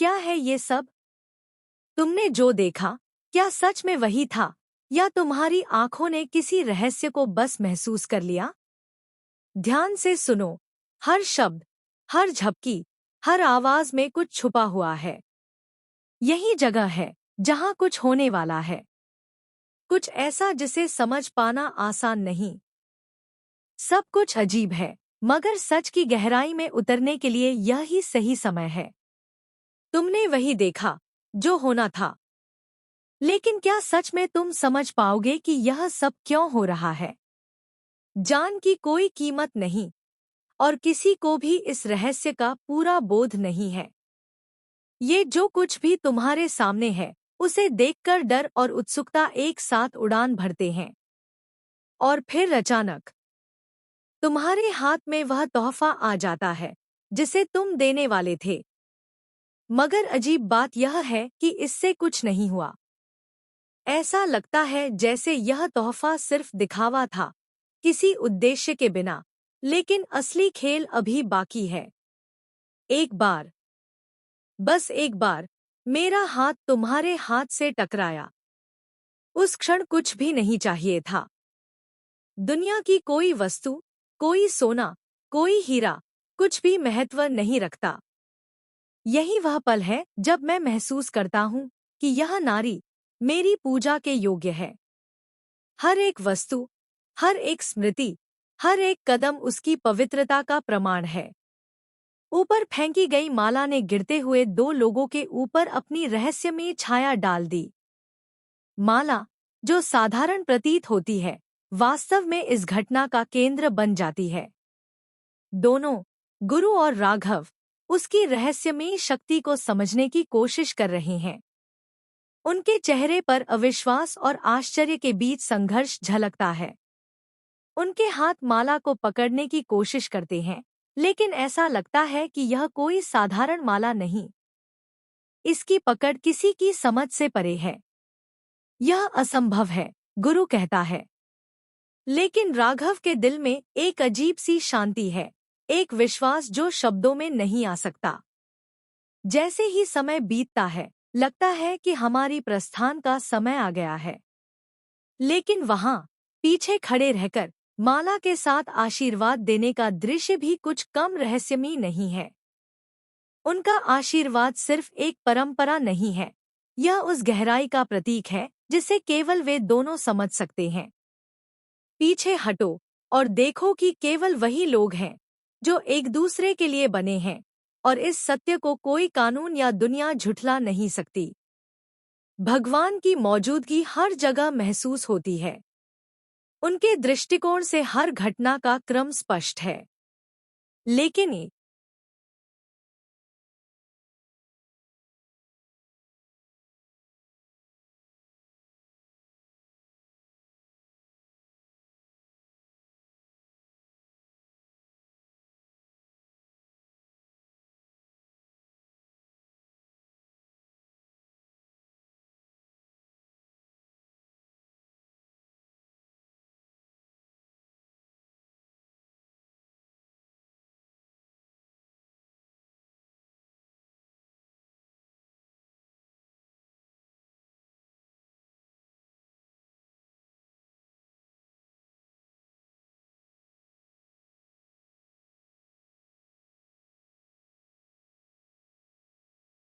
क्या है ये सब? तुमने जो देखा, क्या सच में वही था, या तुम्हारी आंखों ने किसी रहस्य को बस महसूस कर लिया? ध्यान से सुनो, हर शब्द, हर झपकी, हर आवाज में कुछ छुपा हुआ है। यही जगह है जहां कुछ होने वाला है, कुछ ऐसा जिसे समझ पाना आसान नहीं। सब कुछ अजीब है, मगर सच की गहराई में उतरने के लिए यह ही सही समय है। तुमने वही देखा जो होना था, लेकिन क्या सच में तुम समझ पाओगे कि यह सब क्यों हो रहा है? जान की कोई कीमत नहीं, और किसी को भी इस रहस्य का पूरा बोध नहीं है। ये जो कुछ भी तुम्हारे सामने है, उसे देखकर डर और उत्सुकता एक साथ उड़ान भरते हैं। और फिर अचानक तुम्हारे हाथ में वह तोहफा आ जाता है जिसे तुम देने वाले थे। मगर अजीब बात यह है कि इससे कुछ नहीं हुआ। ऐसा लगता है जैसे यह तोहफा सिर्फ दिखावा था, किसी उद्देश्य के बिना। लेकिन असली खेल अभी बाकी है। एक बार, बस एक बार, मेरा हाथ तुम्हारे हाथ से टकराया। उस क्षण कुछ भी नहीं चाहिए था। दुनिया की कोई वस्तु, कोई सोना, कोई हीरा, कुछ भी महत्व नहीं रखता। यही वह पल है जब मैं महसूस करता हूँ कि यह नारी मेरी पूजा के योग्य है। हर एक वस्तु, हर एक स्मृति, हर एक कदम उसकी पवित्रता का प्रमाण है। ऊपर फेंकी गई माला ने गिरते हुए दो लोगों के ऊपर अपनी रहस्यमयी छाया डाल दी। माला, जो साधारण प्रतीत होती है, वास्तव में इस घटना का केंद्र बन जाती है। दोनों, गुरु और राघव, उसकी रहस्यमयी शक्ति को समझने की कोशिश कर रहे हैं। उनके चेहरे पर अविश्वास और आश्चर्य के बीच संघर्ष झलकता है। उनके हाथ माला को पकड़ने की कोशिश करते हैं, लेकिन ऐसा लगता है कि यह कोई साधारण माला नहीं। इसकी पकड़ किसी की समझ से परे है। यह असंभव है, गुरु कहता है। लेकिन राघव के दिल में एक अजीब सी शांति है, एक विश्वास जो शब्दों में नहीं आ सकता। जैसे ही समय बीतता है, लगता है कि हमारी प्रस्थान का समय आ गया है। लेकिन वहां, पीछे खड़े रहकर माला के साथ आशीर्वाद देने का दृश्य भी कुछ कम रहस्यमयी नहीं है। उनका आशीर्वाद सिर्फ एक परंपरा नहीं है, यह उस गहराई का प्रतीक है जिसे केवल वे दोनों समझ सकते हैं। पीछे हटो और देखो कि केवल वही लोग हैं जो एक दूसरे के लिए बने हैं, और इस सत्य को कोई कानून या दुनिया झुठला नहीं सकती। भगवान की मौजूदगी हर जगह महसूस होती है। उनके दृष्टिकोण से हर घटना का क्रम स्पष्ट है। लेकिन